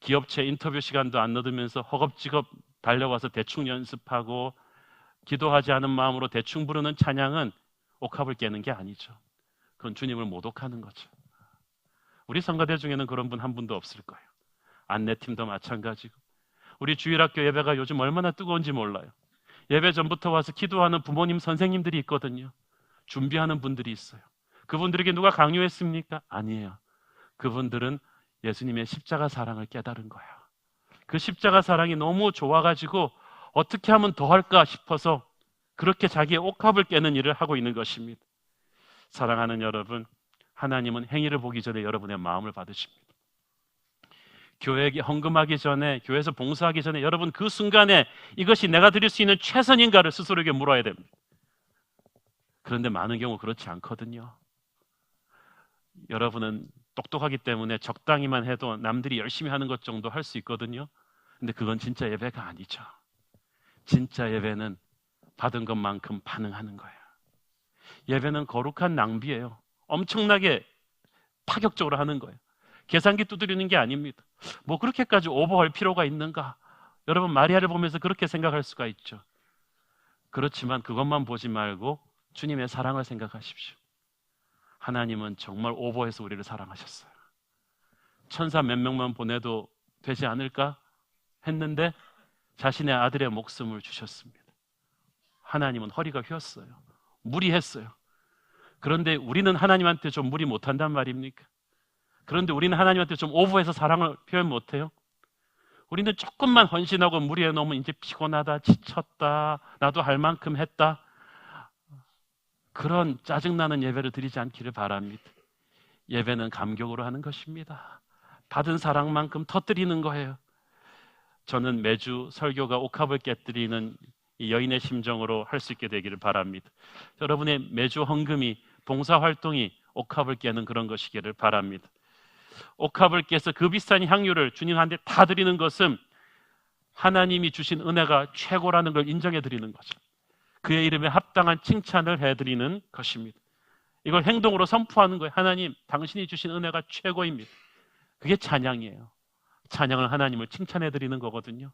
기업체 인터뷰 시간도 안 얻으면서 허겁지겁 달려와서 대충 연습하고 기도하지 않은 마음으로 대충 부르는 찬양은 옥합을 깨는 게 아니죠. 그건 주님을 모독하는 거죠. 우리 성가대 중에는 그런 분 한 분도 없을 거예요. 안내팀도 마찬가지고. 우리 주일학교 예배가 요즘 얼마나 뜨거운지 몰라요. 예배 전부터 와서 기도하는 부모님 선생님들이 있거든요. 준비하는 분들이 있어요. 그분들에게 누가 강요했습니까? 아니에요. 그분들은 예수님의 십자가 사랑을 깨달은 거예요. 그 십자가 사랑이 너무 좋아가지고 어떻게 하면 더 할까 싶어서 그렇게 자기의 옥합을 깨는 일을 하고 있는 것입니다. 사랑하는 여러분, 하나님은 행위를 보기 전에 여러분의 마음을 받으십니다. 교회에 헌금하기 전에, 교회에서 봉사하기 전에 여러분 그 순간에 이것이 내가 드릴 수 있는 최선인가를 스스로에게 물어야 됩니다. 그런데 많은 경우 그렇지 않거든요. 여러분은 똑똑하기 때문에 적당히만 해도 남들이 열심히 하는 것 정도 할 수 있거든요. 근데 그건 진짜 예배가 아니죠. 진짜 예배는 받은 것만큼 반응하는 거예요. 예배는 거룩한 낭비예요. 엄청나게 파격적으로 하는 거예요. 계산기 두드리는 게 아닙니다. 뭐 그렇게까지 오버할 필요가 있는가? 여러분 마리아를 보면서 그렇게 생각할 수가 있죠. 그렇지만 그것만 보지 말고 주님의 사랑을 생각하십시오. 하나님은 정말 오버해서 우리를 사랑하셨어요. 천사 몇 명만 보내도 되지 않을까 했는데 자신의 아들의 목숨을 주셨습니다. 하나님은 허리가 휘었어요. 무리했어요. 그런데 우리는 하나님한테 좀 무리 못한단 말입니까? 그런데 우리는 하나님한테 좀 오버해서 사랑을 표현 못해요? 우리는 조금만 헌신하고 무리해 놓으면 이제 피곤하다, 지쳤다, 나도 할 만큼 했다. 그런 짜증나는 예배를 드리지 않기를 바랍니다. 예배는 감격으로 하는 것입니다. 받은 사랑만큼 터뜨리는 거예요. 저는 매주 설교가 옥합을 깨뜨리는 이 여인의 심정으로 할 수 있게 되기를 바랍니다. 여러분의 매주 헌금이, 봉사활동이 옥합을 깨는 그런 것이기를 바랍니다. 옥합을 깨서 그 비싼 향유를 주님한테 다 드리는 것은 하나님이 주신 은혜가 최고라는 걸 인정해 드리는 거죠. 그의 이름에 합당한 칭찬을 해드리는 것입니다. 이걸 행동으로 선포하는 거예요. 하나님, 당신이 주신 은혜가 최고입니다. 그게 찬양이에요. 찬양은 하나님을 칭찬해 드리는 거거든요.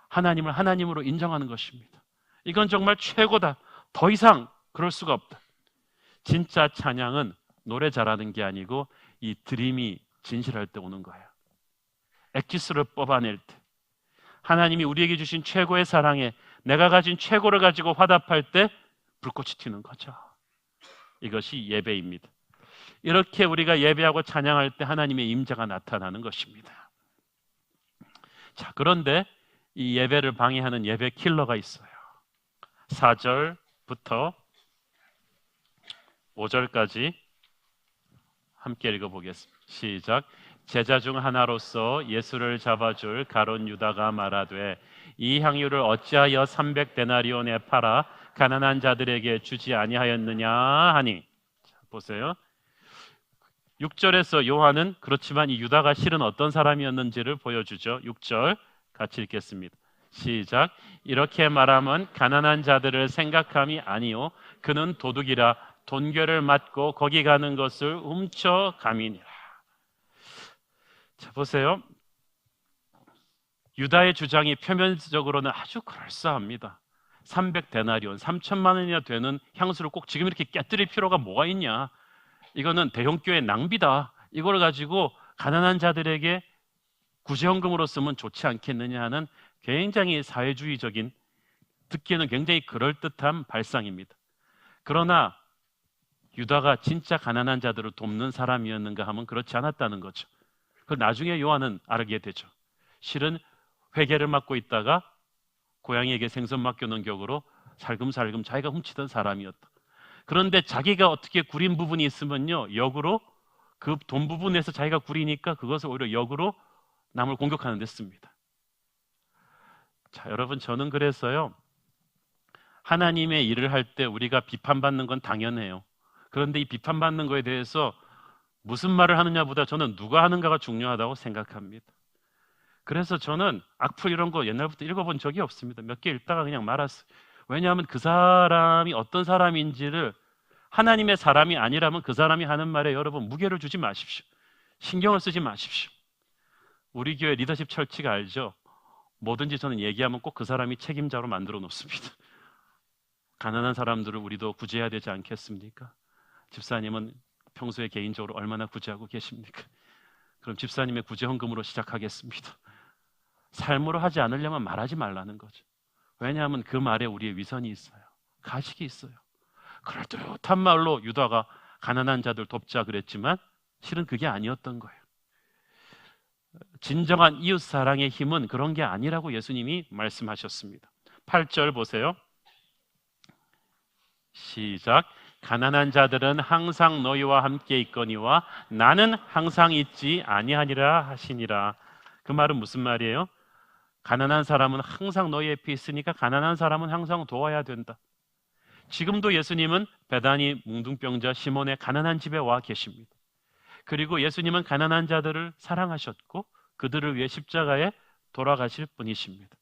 하나님을 하나님으로 인정하는 것입니다. 이건 정말 최고다. 더 이상 그럴 수가 없다. 진짜 찬양은 노래 잘하는 게 아니고 이 드림이 진실할 때 오는 거예요. 엑기스를 뽑아낼 때, 하나님이 우리에게 주신 최고의 사랑에 내가 가진 최고를 가지고 화답할 때 불꽃이 튀는 거죠. 이것이 예배입니다. 이렇게 우리가 예배하고 찬양할 때 하나님의 임재가 나타나는 것입니다. 자, 그런데 이 예배를 방해하는 예배 킬러가 있어요. 4절부터 5절까지 함께 읽어보겠습니다. 시작. 제자 중 하나로서 예수를 잡아줄 가룟 유다가 말하되 이 향유를 어찌하여 300데나리온에 팔아 가난한 자들에게 주지 아니하였느냐 하니. 자, 보세요. 6절에서 요한은 그렇지만 이 유다가 실은 어떤 사람이었는지를 보여주죠. 6절 같이 읽겠습니다. 시작. 이렇게 말하면 가난한 자들을 생각함이 아니요 그는 도둑이라 돈괴를 맞고 거기 가는 것을 훔쳐감이니라. 자, 보세요. 유다의 주장이 표면적으로는 아주 그럴싸합니다. 300데나리온, 3천만 원이나 되는 향수를 꼭 지금 이렇게 깨뜨릴 필요가 뭐가 있냐. 이거는 대형교회 낭비다. 이걸 가지고 가난한 자들에게 구제헌금으로 쓰면 좋지 않겠느냐 하는 굉장히 사회주의적인, 듣기에는 굉장히 그럴듯한 발상입니다. 그러나 유다가 진짜 가난한 자들을 돕는 사람이었는가 하면 그렇지 않았다는 거죠. 그걸 나중에 요한은 알게 되죠. 실은 회계를 맡고 있다가 고양이에게 생선 맡겨놓은 격으로 살금살금 자기가 훔치던 사람이었다. 그런데 자기가 어떻게 구린 부분이 있으면요, 역으로 그 돈 부분에서 자기가 구리니까 그것을 오히려 역으로 남을 공격하는 데 씁니다. 자, 여러분, 저는 그래서요, 하나님의 일을 할 때 우리가 비판받는 건 당연해요. 그런데 이 비판받는 거에 대해서 무슨 말을 하느냐보다 저는 누가 하는가가 중요하다고 생각합니다. 그래서 저는 악플 이런 거 옛날부터 읽어본 적이 없습니다. 몇 개 읽다가 그냥 말았어요. 왜냐하면 그 사람이 어떤 사람인지를, 하나님의 사람이 아니라면 그 사람이 하는 말에 여러분 무게를 주지 마십시오. 신경을 쓰지 마십시오. 우리 교회 리더십 철칙 알죠? 뭐든지 저는 얘기하면 꼭 그 사람이 책임자로 만들어 놓습니다. 가난한 사람들을 우리도 구제해야 되지 않겠습니까? 집사님은 평소에 개인적으로 얼마나 구제하고 계십니까? 그럼 집사님의 구제헌금으로 시작하겠습니다. 삶으로 하지 않으려면 말하지 말라는 거죠. 왜냐하면 그 말에 우리의 위선이 있어요. 가식이 있어요. 그럴 듯한 말로 유다가 가난한 자들 돕자 그랬지만 실은 그게 아니었던 거예요. 진정한 이웃사랑의 힘은 그런 게 아니라고 예수님이 말씀하셨습니다. 8절 보세요. 시작. 가난한 자들은 항상 너희와 함께 있거니와 나는 항상 있지 아니하니라 하시니라. 그 말은 무슨 말이에요? 가난한 사람은 항상 너희 옆에 있으니까 가난한 사람은 항상 도와야 된다. 지금도 예수님은 베다니 뭉둥병자 시몬의 가난한 집에 와 계십니다. 그리고 예수님은 가난한 자들을 사랑하셨고 그들을 위해 십자가에 돌아가실 분이십니다.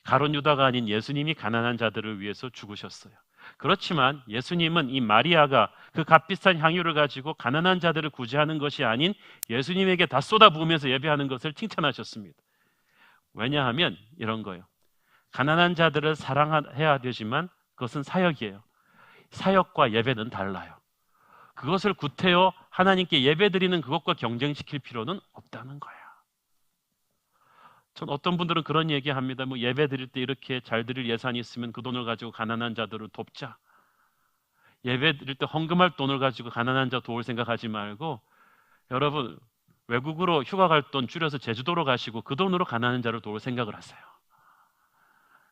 가룟 유다가 아닌 예수님이 가난한 자들을 위해서 죽으셨어요. 그렇지만 예수님은 이 마리아가 그 값비싼 향유를 가지고 가난한 자들을 구제하는 것이 아닌 예수님에게 다 쏟아부으면서 예배하는 것을 칭찬하셨습니다. 왜냐하면 이런 거예요. 가난한 자들을 사랑해야 되지만 그것은 사역이에요. 사역과 예배는 달라요. 그것을 구태여 하나님께 예배드리는 그것과 경쟁시킬 필요는 없다는 거야. 전 어떤 분들은 그런 얘기합니다. 뭐 예배 드릴 때 이렇게 잘 드릴 예산이 있으면 그 돈을 가지고 가난한 자들을 돕자. 예배 드릴 때 헌금할 돈을 가지고 가난한 자 도울 생각하지 말고, 여러분 외국으로 휴가 갈 돈 줄여서 제주도로 가시고 그 돈으로 가난한 자를 도울 생각을 하세요.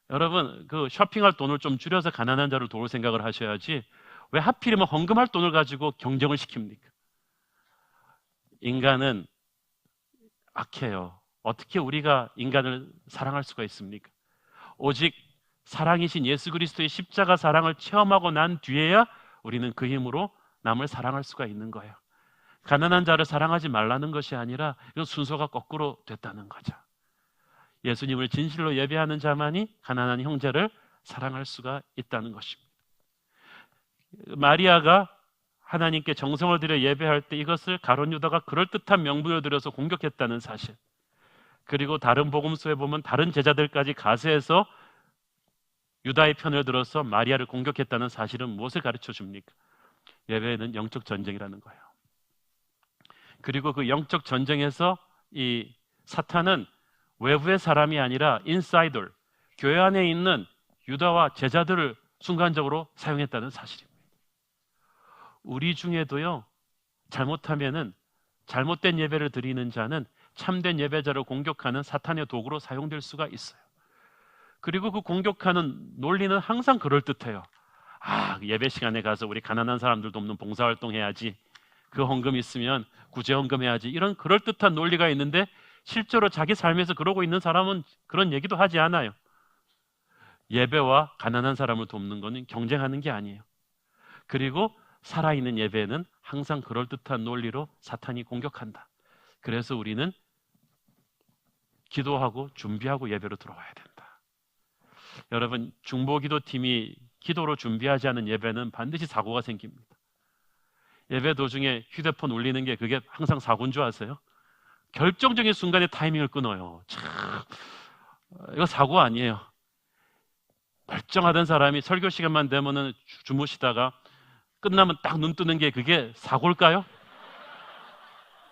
여러분 그 쇼핑할 돈을 좀 줄여서 가난한 자를 도울 생각을 하셔야지 왜 하필이면 헌금할 돈을 가지고 경쟁을 시킵니까? 인간은 악해요. 어떻게 우리가 인간을 사랑할 수가 있습니까? 오직 사랑이신 예수 그리스도의 십자가 사랑을 체험하고 난 뒤에야 우리는 그 힘으로 남을 사랑할 수가 있는 거예요. 가난한 자를 사랑하지 말라는 것이 아니라 이건 순서가 거꾸로 됐다는 거죠. 예수님을 진실로 예배하는 자만이 가난한 형제를 사랑할 수가 있다는 것입니다. 마리아가 하나님께 정성을 들여 예배할 때 이것을 가룟 유다가 그럴듯한 명분을 들여서 공격했다는 사실, 그리고 다른 복음서에 보면 다른 제자들까지 가세해서 유다의 편을 들어서 마리아를 공격했다는 사실은 무엇을 가르쳐 줍니까? 예배는 영적 전쟁이라는 거예요. 그리고 그 영적 전쟁에서 이 사탄은 외부의 사람이 아니라 인사이더, 교회 안에 있는 유다와 제자들을 순간적으로 사용했다는 사실입니다. 우리 중에도요, 잘못하면은 잘못된 예배를 드리는 자는 참된 예배자를 공격하는 사탄의 도구로 사용될 수가 있어요. 그리고 그 공격하는 논리는 항상 그럴듯해요. 예배 시간에 가서 우리 가난한 사람들 돕는 봉사활동 해야지, 그 헌금 있으면 구제 헌금 해야지, 이런 그럴듯한 논리가 있는데 실제로 자기 삶에서 그러고 있는 사람은 그런 얘기도 하지 않아요. 예배와 가난한 사람을 돕는 것은 경쟁하는 게 아니에요. 그리고 살아있는 예배는 항상 그럴듯한 논리로 사탄이 공격한다. 그래서 우리는 기도하고 준비하고 예배로 들어와야 된다. 여러분, 중보기도팀이 기도로 준비하지 않은 예배는 반드시 사고가 생깁니다. 예배 도중에 휴대폰 울리는 게 그게 항상 사고인 줄 아세요? 결정적인 순간에 타이밍을 끊어요. 참, 이거 사고 아니에요. 멀쩡하던 사람이 설교 시간만 되면은 주무시다가 끝나면 딱 눈 뜨는 게 그게 사고일까요?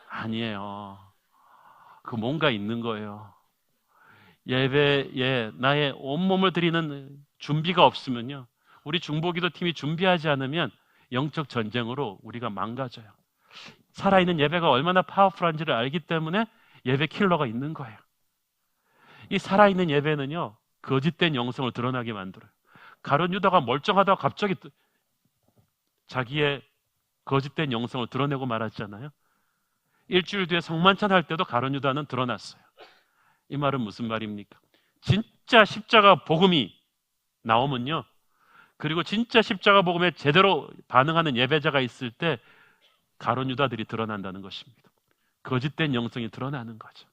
아니에요. 그 뭔가 있는 거예요. 예배에 나의 온몸을 드리는 준비가 없으면요, 우리 중보기도 팀이 준비하지 않으면 영적 전쟁으로 우리가 망가져요. 살아있는 예배가 얼마나 파워풀한지를 알기 때문에 예배 킬러가 있는 거예요. 이 살아있는 예배는요, 거짓된 영성을 드러나게 만들어요. 가룟 유다가 멀쩡하다가 갑자기 자기의 거짓된 영성을 드러내고 말았잖아요. 일주일 뒤에 성만찬 할 때도 가룟 유다는 드러났어요. 이 말은 무슨 말입니까? 진짜 십자가 복음이 나오면요, 그리고 진짜 십자가 복음에 제대로 반응하는 예배자가 있을 때 가룟 유다들이 드러난다는 것입니다. 거짓된 영성이 드러나는 거죠.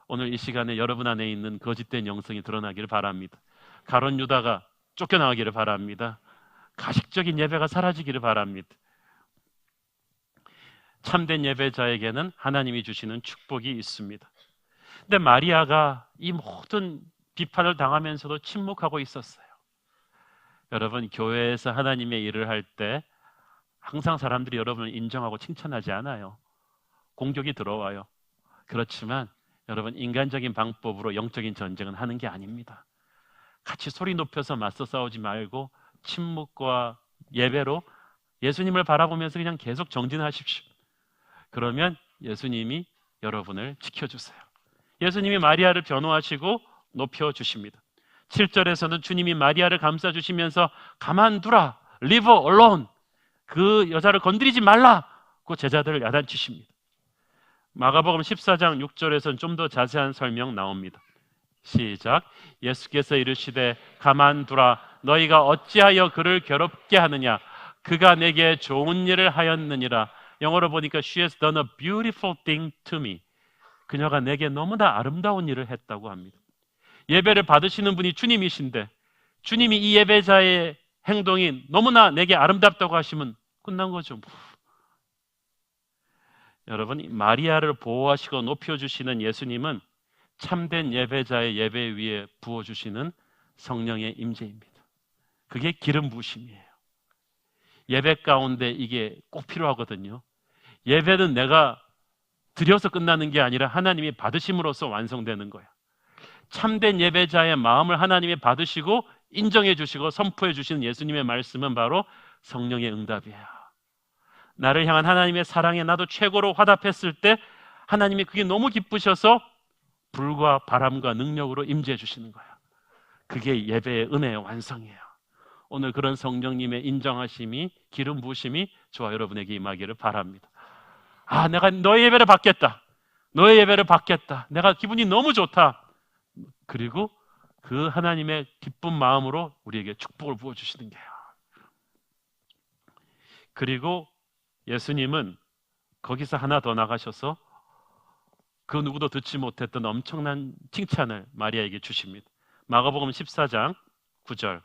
오늘 이 시간에 여러분 안에 있는 거짓된 영성이 드러나기를 바랍니다. 가룟 유다가 쫓겨나가기를 바랍니다. 가식적인 예배가 사라지기를 바랍니다. 참된 예배자에게는 하나님이 주시는 축복이 있습니다. 근데 마리아가 이 모든 비판을 당하면서도 침묵하고 있었어요. 여러분, 교회에서 하나님의 일을 할 때 항상 사람들이 여러분을 인정하고 칭찬하지 않아요. 공격이 들어와요. 그렇지만 여러분, 인간적인 방법으로 영적인 전쟁은 하는 게 아닙니다. 같이 소리 높여서 맞서 싸우지 말고 침묵과 예배로 예수님을 바라보면서 그냥 계속 정진하십시오. 그러면 예수님이 여러분을 지켜주세요. 예수님이 마리아를 변호하시고 높여주십니다. 7절에서는 주님이 마리아를 감싸주시면서 가만두라, leave her alone. 그 여자를 건드리지 말라고 제자들을 야단치십니다. 마가복음 14장 6절에서는 좀 더 자세한 설명 나옵니다. 시작. 예수께서 이르시되 가만두라. 너희가 어찌하여 그를 괴롭게 하느냐. 그가 내게 좋은 일을 하였느니라. 영어로 보니까 She has done a beautiful thing to me. 그녀가 내게 너무나 아름다운 일을 했다고 합니다. 예배를 받으시는 분이 주님이신데 주님이 이 예배자의 행동이 너무나 내게 아름답다고 하시면 끝난 거죠. 여러분, 마리아를 보호하시고 높여주시는 예수님은 참된 예배자의 예배 위에 부어주시는 성령의 임재입니다. 그게 기름 부으심이에요. 예배 가운데 이게 꼭 필요하거든요. 예배는 내가 드려서 끝나는 게 아니라 하나님이 받으심으로써 완성되는 거예요. 참된 예배자의 마음을 하나님이 받으시고 인정해 주시고 선포해 주시는 예수님의 말씀은 바로 성령의 응답이에요. 나를 향한 하나님의 사랑에 나도 최고로 화답했을 때 하나님이 그게 너무 기쁘셔서 불과 바람과 능력으로 임재해 주시는 거예요. 그게 예배의 은혜의 완성이에요. 오늘 그런 성령님의 인정하심이, 기름 부으심이 저와 여러분에게 임하기를 바랍니다. 아, 내가 너의 예배를 받겠다. 너의 예배를 받겠다. 내가 기분이 너무 좋다. 그리고 그 하나님의 기쁜 마음으로 우리에게 축복을 부어주시는 게요. 그리고 예수님은 거기서 하나 더 나가셔서 그 누구도 듣지 못했던 엄청난 칭찬을 마리아에게 주십니다. 마가복음 14장 9절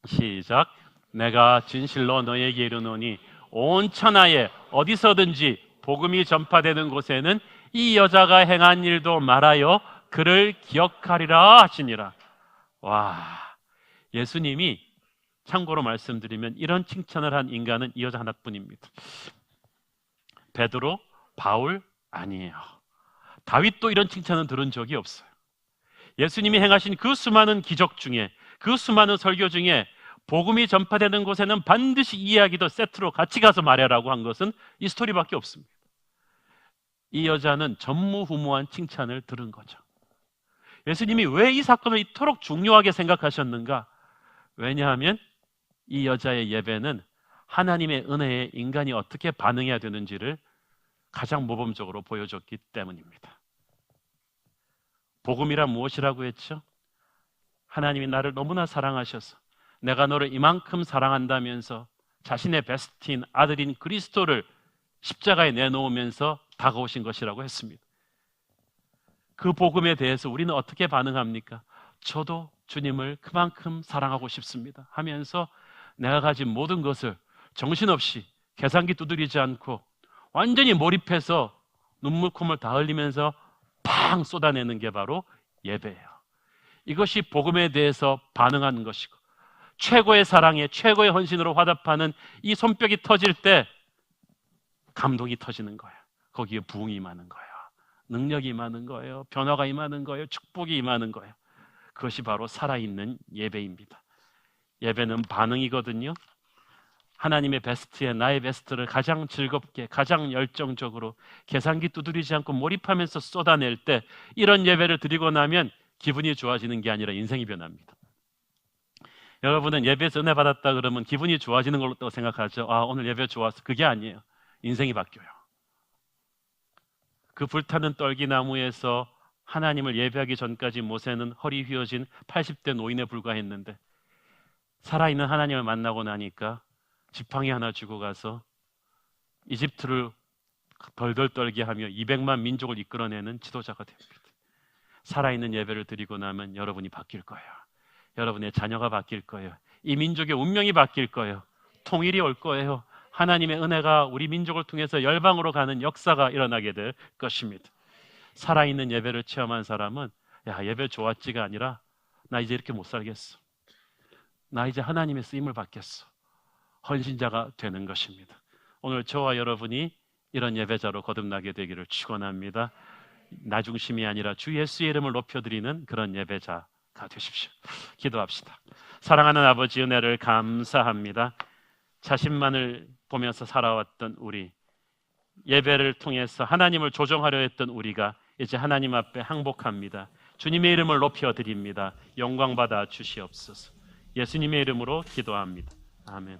시작. 내가 진실로 너에게 이르노니 온 천하에 어디서든지 복음이 전파되는 곳에는 이 여자가 행한 일도 말하여 그를 기억하리라 하시니라. 와, 예수님이 참고로 말씀드리면 이런 칭찬을 한 인간은 이 여자 하나뿐입니다. 베드로, 바울 아니에요. 다윗도 이런 칭찬은 들은 적이 없어요. 예수님이 행하신 그 수많은 기적 중에, 그 수많은 설교 중에 복음이 전파되는 곳에는 반드시 이 이야기도 세트로 같이 가서 말해라고 한 것은 이 스토리밖에 없습니다. 이 여자는 전무후무한 칭찬을 들은 거죠. 예수님이 왜 이 사건을 이토록 중요하게 생각하셨는가? 왜냐하면 이 여자의 예배는 하나님의 은혜에 인간이 어떻게 반응해야 되는지를 가장 모범적으로 보여줬기 때문입니다. 복음이란 무엇이라고 했죠? 하나님이 나를 너무나 사랑하셔서 내가 너를 이만큼 사랑한다면서 자신의 베스트인 아들인 그리스도를 십자가에 내놓으면서 다가오신 것이라고 했습니다. 그 복음에 대해서 우리는 어떻게 반응합니까? 저도 주님을 그만큼 사랑하고 싶습니다 하면서 내가 가진 모든 것을 정신없이 계산기 두드리지 않고 완전히 몰입해서 눈물 콧물 다 흘리면서 팡 쏟아내는 게 바로 예배예요. 이것이 복음에 대해서 반응하는 것이고 최고의 사랑에 최고의 헌신으로 화답하는 이 손뼉이 터질 때 감동이 터지는 거예요. 거기에 부흥이 임하는 거예요. 능력이 임하는 거예요. 변화가 임하는 거예요. 축복이 임하는 거예요. 그것이 바로 살아있는 예배입니다. 예배는 반응이거든요. 하나님의 베스트에 나의 베스트를 가장 즐겁게, 가장 열정적으로 계산기 두드리지 않고 몰입하면서 쏟아낼 때 이런 예배를 드리고 나면 기분이 좋아지는 게 아니라 인생이 변합니다. 여러분은 예배에서 은혜 받았다 그러면 기분이 좋아지는 걸로 또 생각하죠. 아, 오늘 예배 좋았어. 그게 아니에요. 인생이 바뀌어요. 그 불타는 떨기나무에서 하나님을 예배하기 전까지 모세는 허리 휘어진 80대 노인에 불과했는데 살아있는 하나님을 만나고 나니까 지팡이 하나 쥐고 가서 이집트를 덜덜 떨게 하며 200만 민족을 이끌어내는 지도자가 됩니다. 살아있는 예배를 드리고 나면 여러분이 바뀔 거예요. 여러분의 자녀가 바뀔 거예요. 이 민족의 운명이 바뀔 거예요. 통일이 올 거예요. 하나님의 은혜가 우리 민족을 통해서 열방으로 가는 역사가 일어나게 될 것입니다. 살아있는 예배를 체험한 사람은 야, 예배 좋았지가 아니라 나 이제 이렇게 못 살겠어. 나 이제 하나님의 쓰임을 받겠어. 헌신자가 되는 것입니다. 오늘 저와 여러분이 이런 예배자로 거듭나게 되기를 축원합니다. 나 중심이 아니라 주 예수의 이름을 높여드리는 그런 예배자가 되십시오. 기도합시다. 사랑하는 아버지, 은혜를 감사합니다. 자신만을 보면서 살아왔던 우리, 예배를 통해서 하나님을 조종하려 했던 우리가 이제 하나님 앞에 항복합니다. 주님의 이름을 높여드립니다. 영광 받아 주시옵소서. 예수님의 이름으로 기도합니다. 아멘.